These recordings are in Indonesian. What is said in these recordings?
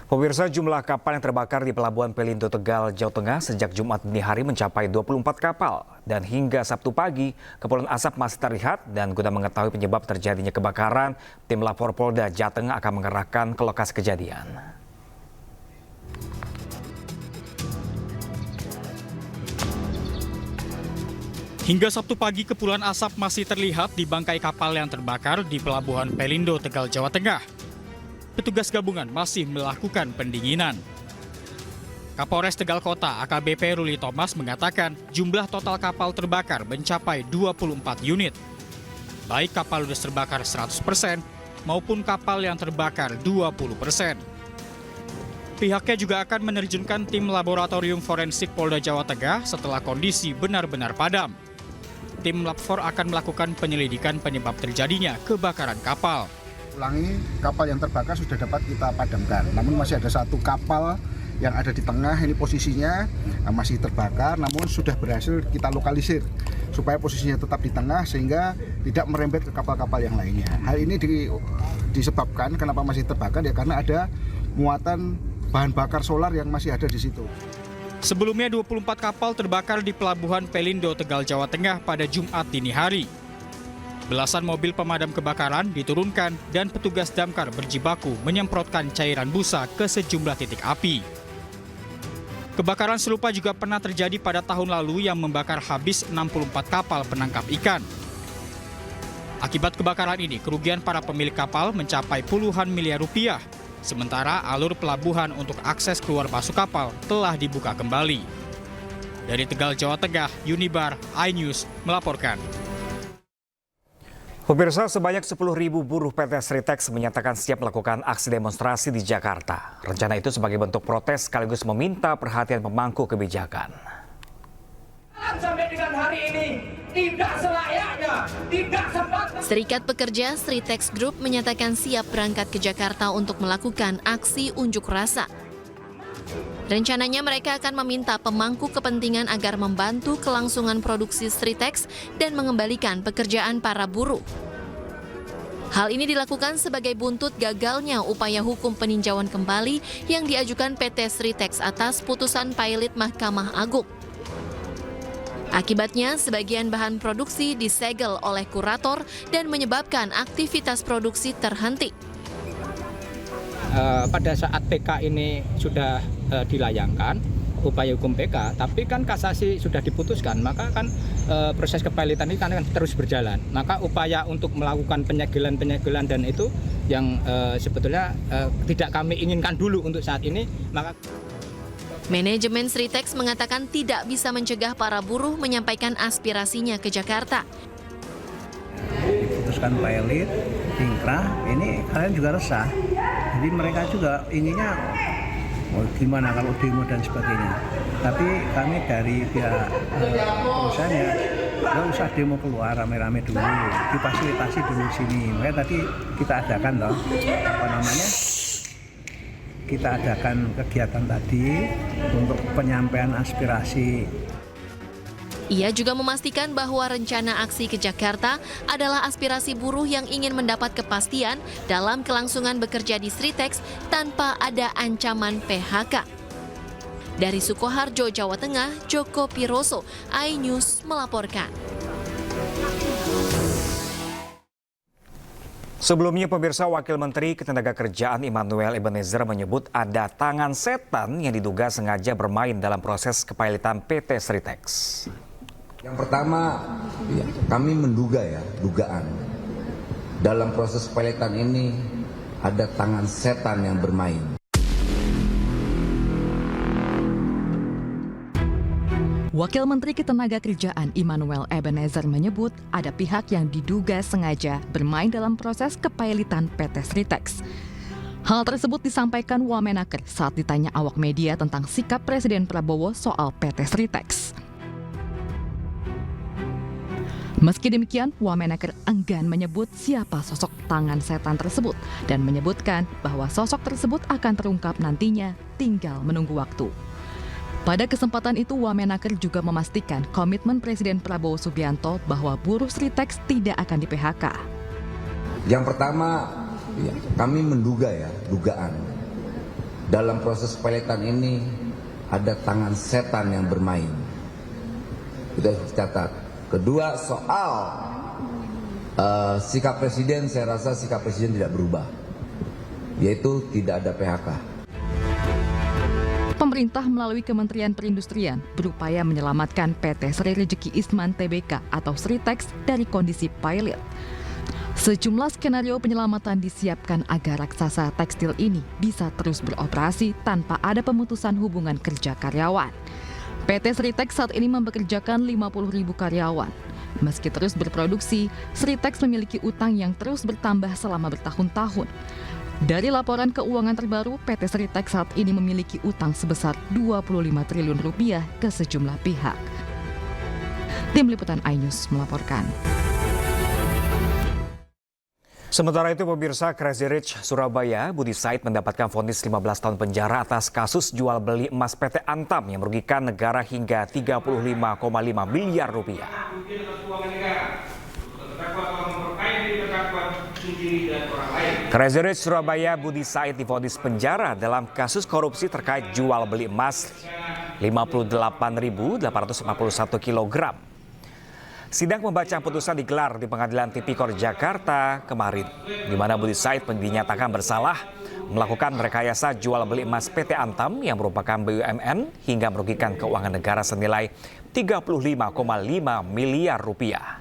Pemirsa, jumlah kapal yang terbakar di Pelabuhan Pelindo Tegal, Jawa Tengah sejak Jumat dini hari mencapai 24 kapal. Dan hingga Sabtu pagi, kepulan asap masih terlihat dan guna mengetahui penyebab terjadinya kebakaran, tim Lapor Polda Jawa Tengah akan mengerahkan ke lokasi kejadian. Hingga Sabtu pagi, kepulan asap masih terlihat di bangkai kapal yang terbakar di Pelabuhan Pelindo Tegal, Jawa Tengah. Petugas gabungan masih melakukan pendinginan. Kapolres Tegal Kota AKBP Ruli Thomas mengatakan jumlah total kapal terbakar mencapai 24 unit. Baik kapal ludes terbakar 100% maupun kapal yang terbakar 20%. Pihaknya juga akan menerjunkan tim laboratorium forensik Polda Jawa Tengah setelah kondisi benar-benar padam. Tim Lab 4 akan melakukan penyelidikan penyebab terjadinya kebakaran kapal. Kapal yang terbakar sudah dapat kita padamkan, namun masih ada satu kapal yang ada di tengah, ini posisinya masih terbakar, namun sudah berhasil kita lokalisir supaya posisinya tetap di tengah sehingga tidak merembet ke kapal-kapal yang lainnya. Hal ini disebabkan kenapa masih terbakar ya karena ada muatan bahan bakar solar yang masih ada di situ. Sebelumnya 24 kapal terbakar di Pelabuhan Pelindo Tegal, Jawa Tengah pada Jumat dini hari. Belasan mobil pemadam kebakaran diturunkan dan petugas damkar berjibaku menyemprotkan cairan busa ke sejumlah titik api. Kebakaran serupa juga pernah terjadi pada tahun lalu yang membakar habis 64 kapal penangkap ikan. Akibat kebakaran ini, kerugian para pemilik kapal mencapai puluhan miliar rupiah. Sementara alur pelabuhan untuk akses keluar masuk kapal telah dibuka kembali. Dari Tegal, Jawa Tengah, Unibar, iNews melaporkan. Pemirsa, sebanyak 10.000 buruh PT Sritex menyatakan siap melakukan aksi demonstrasi di Jakarta. Rencana itu sebagai bentuk protes sekaligus meminta perhatian pemangku kebijakan. Sampai dengan hari ini tidak selayaknya, tidak sempat. Serikat Pekerja Sritex Group menyatakan siap berangkat ke Jakarta untuk melakukan aksi unjuk rasa. Rencananya mereka akan meminta pemangku kepentingan agar membantu kelangsungan produksi Sritex dan mengembalikan pekerjaan para buruh. Hal ini dilakukan sebagai buntut gagalnya upaya hukum peninjauan kembali yang diajukan PT Sritex atas putusan pailit Mahkamah Agung. Akibatnya, sebagian bahan produksi disegel oleh kurator dan menyebabkan aktivitas produksi terhenti. Pada saat PK ini sudah dilayangkan, upaya hukum PK, tapi kan kasasi sudah diputuskan, maka kan proses kepailitan ini kan terus berjalan. Maka upaya untuk melakukan penyegelan dan itu yang sebetulnya tidak kami inginkan dulu untuk saat ini, maka Manajemen Sritex mengatakan tidak bisa mencegah para buruh menyampaikan aspirasinya ke Jakarta. Diputuskan pailit, ingkrah, ini kalian juga resah. Jadi mereka juga inginnya gimana kalau demo dan sebagainya. Tapi kami dari pihak perusahaannya nggak usah demo keluar rame-rame dulu, difasilitasi dulu sini. Makanya tadi kita adakan kita adakan kegiatan tadi untuk penyampaian aspirasi. Ia juga memastikan bahwa rencana aksi ke Jakarta adalah aspirasi buruh yang ingin mendapat kepastian dalam kelangsungan bekerja di Sritex tanpa ada ancaman PHK. Dari Sukoharjo, Jawa Tengah, Joko Piroso, iNews melaporkan. Sebelumnya, pemirsa, Wakil Menteri Ketenagakerjaan Immanuel Ebenezer menyebut ada tangan setan yang diduga sengaja bermain dalam proses kepailitan PT Sritex. Yang pertama, kami menduga dugaan. Dalam proses kepailitan ini ada tangan setan yang bermain. Wakil Menteri Ketenagakerjaan Immanuel Ebenezer menyebut ada pihak yang diduga sengaja bermain dalam proses kepailitan PT Sritex. Hal tersebut disampaikan Wamenaker saat ditanya awak media tentang sikap Presiden Prabowo soal PT Sritex. Meski demikian, Wamenaker enggan menyebut siapa sosok tangan setan tersebut dan menyebutkan bahwa sosok tersebut akan terungkap nantinya, tinggal menunggu waktu. Pada kesempatan itu, Wamenaker juga memastikan komitmen Presiden Prabowo Subianto bahwa buruh Sritex tidak akan di-PHK. Yang pertama, kami menduga dugaan. dalam proses peletan ini ada tangan setan yang bermain. Itu harus dicatat. Kedua, soal sikap Presiden, saya rasa sikap Presiden tidak berubah, yaitu tidak ada PHK. Pemerintah melalui Kementerian Perindustrian berupaya menyelamatkan PT Sri Rejeki Isman Tbk atau Sritex dari kondisi pilot. Sejumlah skenario penyelamatan disiapkan agar raksasa tekstil ini bisa terus beroperasi tanpa ada pemutusan hubungan kerja karyawan. PT Sritex saat ini mempekerjakan 50.000 karyawan. Meski terus berproduksi, Sritex memiliki utang yang terus bertambah selama bertahun-tahun. Dari laporan keuangan terbaru, PT Sritex saat ini memiliki utang sebesar 25 triliun rupiah ke sejumlah pihak. Tim Liputan iNews melaporkan. Sementara itu, pemirsa, Crazy Rich Surabaya, Budi Said mendapatkan vonis 15 tahun penjara atas kasus jual beli emas PT Antam yang merugikan negara hingga 35,5 miliar rupiah. Crazy Rich Surabaya, Budi Said divonis penjara dalam kasus korupsi terkait jual beli emas 58.851 kg. Sidang pembacaan putusan digelar di Pengadilan Tipikor Jakarta kemarin, di mana Budi Said dinyatakan bersalah melakukan rekayasa jual beli emas PT Antam yang merupakan BUMN hingga merugikan keuangan negara senilai 35,5 miliar rupiah.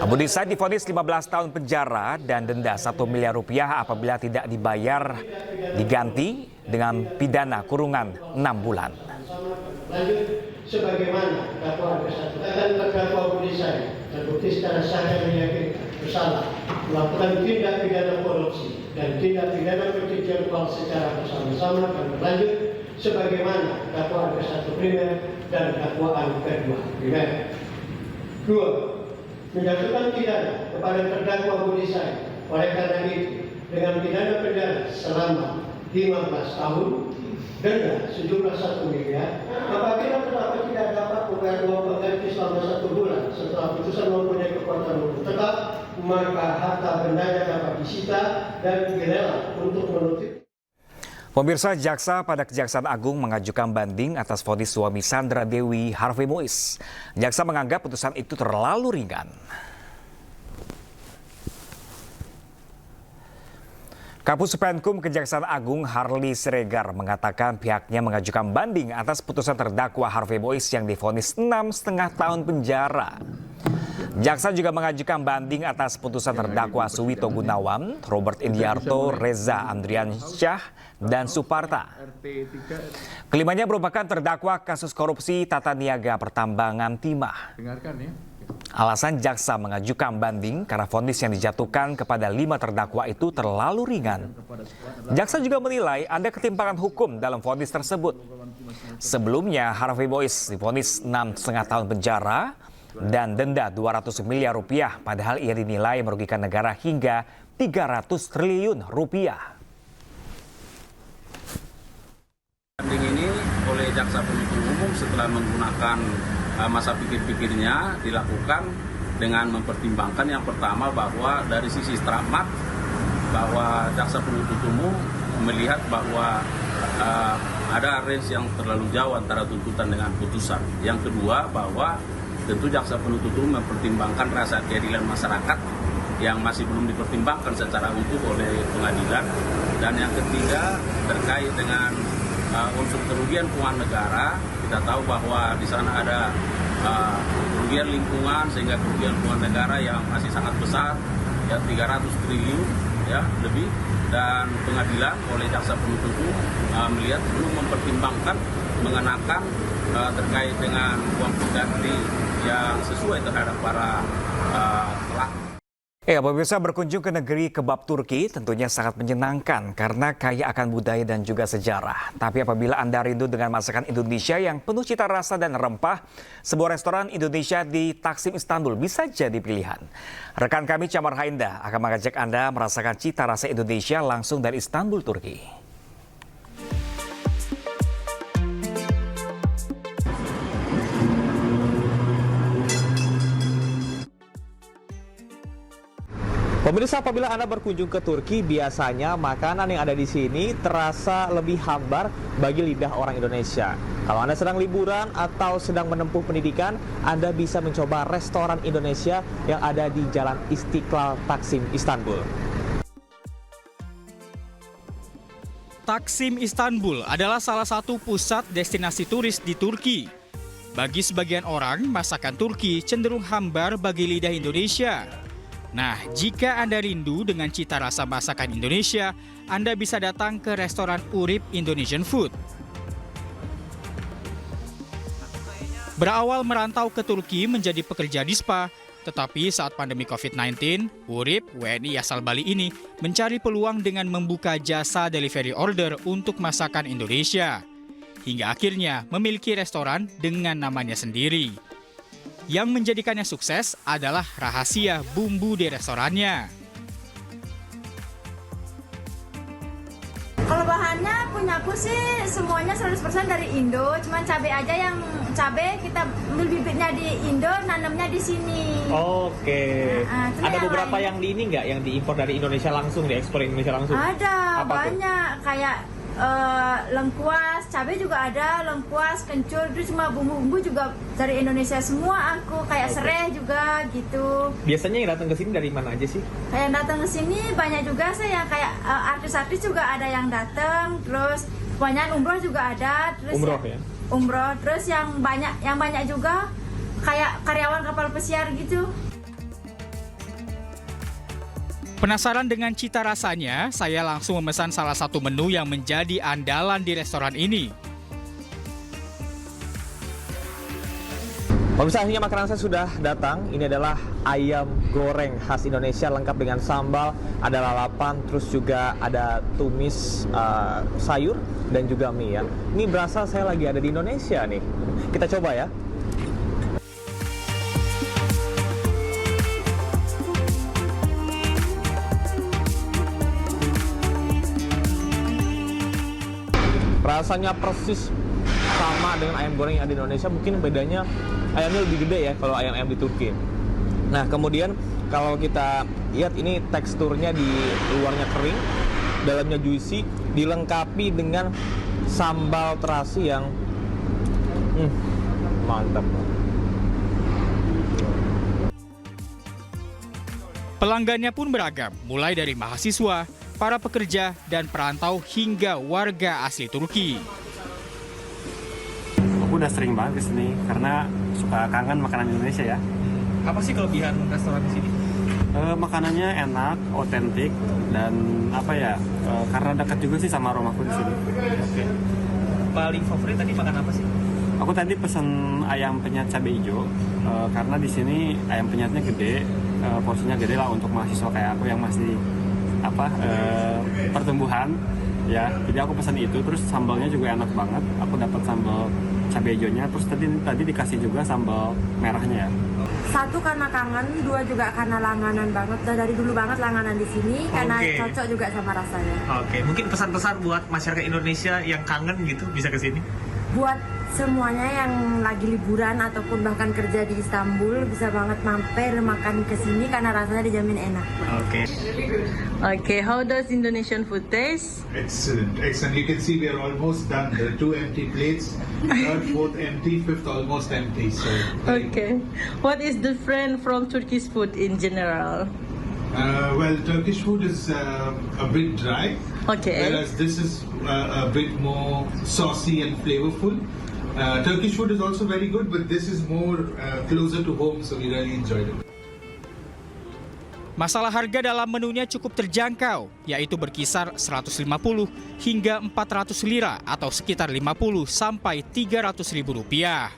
Budi Said divonis 15 tahun penjara dan denda 1 miliar rupiah apabila tidak dibayar diganti dengan pidana kurungan 6 bulan. Sebagaimana dakwaan ke-1 akan terdakwa Budi Said terbukti secara sah dan meyakinkan bersalah melakukan tindak pidana korupsi dan tindak pidana pencucian uang secara bersama-sama dan berlanjut sebagaimana dakwaan ke-1 primer dan dakwaan kedua primer. 2. Menjatuhkan pidana kepada terdakwa Budi Said oleh karena itu dengan pidana penjara selama 15 tahun, denda sejumlah 1 miliar apabila terdakwa tidak dapat membayar uang pengganti selama 1 bulan setelah putusan mempunyai kekuatan hukum tetap, maka harta bendanya dapat disita dan dilelang untuk menutup. Pemirsa, jaksa pada Kejaksaan Agung mengajukan banding atas vonis suami Sandra Dewi Harvey Mois. Jaksa menganggap putusan itu terlalu ringan. Kapus Penkum Kejaksaan Agung Harli Siregar mengatakan pihaknya mengajukan banding atas putusan terdakwa Harvey Mois yang divonis 6,5 tahun penjara. Jaksa juga mengajukan banding atas putusan terdakwa Suwito Gunawan, Robert Indiarto, Reza Andriansyah, dan Suparta. Kelimanya merupakan terdakwa kasus korupsi tata niaga pertambangan timah. Alasan jaksa mengajukan banding karena vonis yang dijatuhkan kepada 5 terdakwa itu terlalu ringan. Jaksa juga menilai ada ketimpangan hukum dalam vonis tersebut. Sebelumnya Harvey Mois divonis 6,5 tahun penjara dan denda 200 miliar rupiah, padahal ia dinilai merugikan negara hingga 300 triliun rupiah. Banding ini oleh jaksa penuntut umum setelah menggunakan masa pikir-pikirnya dilakukan dengan mempertimbangkan yang pertama bahwa dari sisi stramat bahwa jaksa penuntut umum melihat bahwa ada range yang terlalu jauh antara tuntutan dengan putusan. Yang kedua bahwa tentu jaksa penuntut umum mempertimbangkan rasa keadilan masyarakat yang masih belum dipertimbangkan secara utuh oleh pengadilan. Dan yang ketiga terkait dengan unsur kerugian keuangan negara. Kita tahu bahwa di sana ada kerugian lingkungan sehingga kerugian keuangan negara yang masih sangat besar, ya 300 triliun ya lebih, dan pengadilan oleh jaksa penuntut umum melihat belum mempertimbangkan mengenakan terkait dengan uang pengganti yang sesuai terhadap para pelaku. Pemirsa, berkunjung ke negeri kebab Turki tentunya sangat menyenangkan karena kaya akan budaya dan juga sejarah. Tapi apabila Anda rindu dengan masakan Indonesia yang penuh cita rasa dan rempah, sebuah restoran Indonesia di Taksim, Istanbul bisa jadi pilihan. Rekan kami Camar Hainda akan mengajak Anda merasakan cita rasa Indonesia langsung dari Istanbul, Turki. Pemirsa, apabila Anda berkunjung ke Turki, biasanya makanan yang ada di sini terasa lebih hambar bagi lidah orang Indonesia. Kalau Anda sedang liburan atau sedang menempuh pendidikan, Anda bisa mencoba restoran Indonesia yang ada di Jalan Istiqlal, Taksim, Istanbul. Taksim, Istanbul adalah salah satu pusat destinasi turis di Turki. Bagi sebagian orang, masakan Turki cenderung hambar bagi lidah Indonesia. Nah, jika Anda rindu dengan cita rasa masakan Indonesia, Anda bisa datang ke restoran Urip Indonesian Food. Berawal merantau ke Turki menjadi pekerja di spa, tetapi saat pandemi COVID-19, Urip, WNI asal Bali ini mencari peluang dengan membuka jasa delivery order untuk masakan Indonesia. Hingga akhirnya memiliki restoran dengan namanya sendiri. Yang menjadikannya sukses adalah rahasia bumbu di restorannya. Kalau bahannya punya aku sih semuanya 100% dari Indo, cuman cabai aja yang cabai kita ambil bibitnya di Indo, nanamnya di sini. Oke. Ada beberapa yang di ini nggak, yang diimpor dari Indonesia langsung, diekspor Indonesia langsung? Ada, apa banyak tuh? Kayak lengkuas, cabai juga ada, lengkuas, kencur, itu cuma bumbu-bumbu juga dari Indonesia semua aku, kayak serai juga gitu. Biasanya yang datang ke sini dari mana aja sih? Kayak datang ke sini banyak juga sih yang kayak artis-artis juga ada yang datang, terus banyak umroh juga ada, terus umroh ya? Umroh, terus yang banyak juga kayak karyawan kapal pesiar gitu. Penasaran dengan cita rasanya, saya langsung memesan salah satu menu yang menjadi andalan di restoran ini. Pemirsa, akhirnya makanan saya sudah datang. Ini adalah ayam goreng khas Indonesia lengkap dengan sambal, ada lalapan, terus juga ada tumis sayur dan juga mie ya. Ini berasa saya lagi ada di Indonesia nih. Kita coba ya. Rasanya persis sama dengan ayam goreng yang ada di Indonesia, mungkin bedanya ayamnya lebih gede ya kalau ayam-ayam di Turki. Nah, kemudian kalau kita lihat ini teksturnya di luarnya kering, dalamnya juicy, dilengkapi dengan sambal terasi yang mantap. Pelanggannya pun beragam, mulai dari mahasiswa, para pekerja, dan perantau hingga warga asli Turki. Aku udah sering banget kesini karena suka kangen makanan Indonesia ya. Apa sih kelebihan restoran di sini? Makanannya enak, otentik, dan karena dekat juga sih sama rumahku di sini. Oke. Paling favorit tadi makan apa sih? Aku tadi pesen ayam penyet cabai hijau karena di sini ayam penyetnya gede, porsinya gede lah untuk mahasiswa kayak aku yang masih pertumbuhan ya. Jadi aku pesan itu, terus sambalnya juga enak banget. Aku dapat sambal cabai hijaunya, terus tadi dikasih juga sambal merahnya ya. Satu karena kangen, dua juga karena langganan banget. Udah dari dulu banget langganan di sini karena cocok juga sama rasanya. Oke, mungkin pesan-pesan buat masyarakat Indonesia yang kangen gitu bisa ke sini. Buat semuanya yang lagi liburan ataupun bahkan kerja di Istanbul bisa banget mampir makan ke sini karena rasanya dijamin enak. Oke. Okay, how does Indonesian food taste? Excellent, excellent. You can see we are almost done. There are 2 empty plates, third, fourth empty, fifth almost empty. So. Okay. What is different from Turkish food in general? Well, Turkish food is a bit dry, whereas this is a bit more saucy and flavorful. Turkish food is also very good, but this is more closer to home, so we really enjoyed it. Masalah harga dalam menunya cukup terjangkau, yaitu berkisar 150 hingga 400 lira atau sekitar 50 sampai 300 ribu rupiah.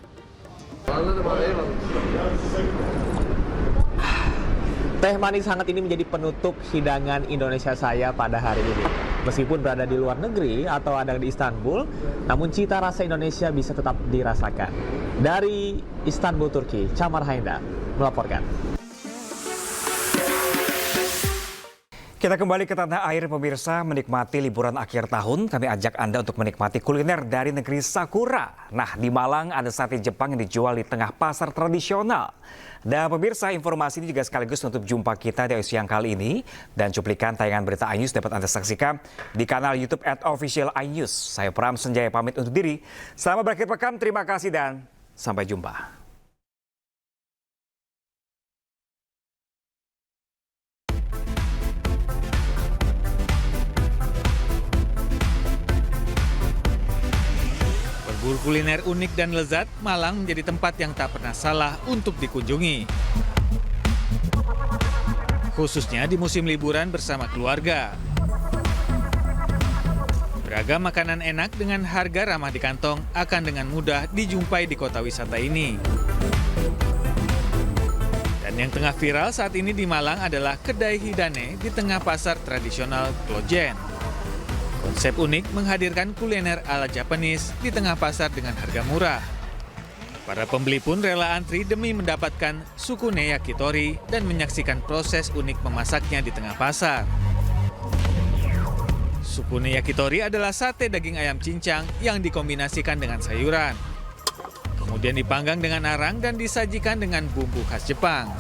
Teh manis hangat ini menjadi penutup hidangan Indonesia saya pada hari ini. Meskipun berada di luar negeri atau ada di Istanbul, namun cita rasa Indonesia bisa tetap dirasakan. Dari Istanbul, Turki, Camar Hainda melaporkan. Kita kembali ke tanah air pemirsa, menikmati liburan akhir tahun. Kami ajak Anda untuk menikmati kuliner dari negeri Sakura. Nah, di Malang ada sate Jepang yang dijual di tengah pasar tradisional. Dan pemirsa, informasi ini juga sekaligus menutup jumpa kita di siang kali ini. Dan cuplikan tayangan berita iNews dapat Anda saksikan di kanal YouTube @official iNews. Saya Pram Senjaya pamit undur diri. Selamat berakhir pekan, terima kasih dan sampai jumpa. Berburu kuliner unik dan lezat, Malang menjadi tempat yang tak pernah salah untuk dikunjungi. Khususnya di musim liburan bersama keluarga. Beragam makanan enak dengan harga ramah di kantong akan dengan mudah dijumpai di kota wisata ini. Dan yang tengah viral saat ini di Malang adalah kedai hidane di tengah pasar tradisional Klojen. Konsep unik menghadirkan kuliner ala Japanese di tengah pasar dengan harga murah. Para pembeli pun rela antri demi mendapatkan sukune yakitori dan menyaksikan proses unik memasaknya di tengah pasar. Sukune yakitori adalah sate daging ayam cincang yang dikombinasikan dengan sayuran. Kemudian dipanggang dengan arang dan disajikan dengan bumbu khas Jepang.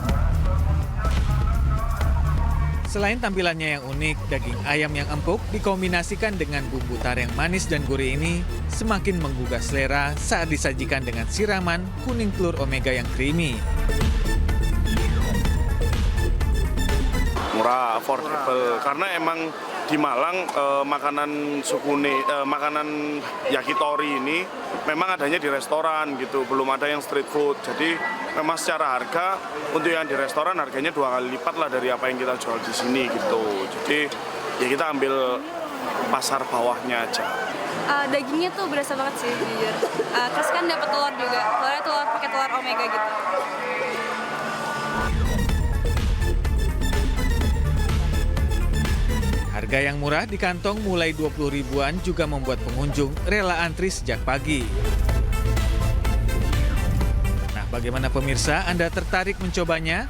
Selain tampilannya yang unik, daging ayam yang empuk dikombinasikan dengan bumbu tareng manis dan gurih ini semakin menggugah selera saat disajikan dengan siraman kuning telur omega yang creamy. Murah, affordable, karena emang di Malang makanan sukune, makanan yakitori ini memang adanya di restoran gitu, belum ada yang street food. Jadi memang secara harga untuk yang di restoran harganya 2 kali lipat lah dari apa yang kita jual di sini gitu. Jadi ya kita ambil pasar bawahnya aja. Dagingnya tuh berasa banget sih jujur. Terus kan dapat telur juga, telurnya telur pakai telur omega gitu. Harga yang murah di kantong mulai 20 ribuan juga membuat pengunjung rela antri sejak pagi. Nah, bagaimana pemirsa? Anda tertarik mencobanya?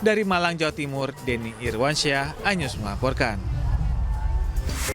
Dari Malang, Jawa Timur, Denny Irwansyah, iNews melaporkan.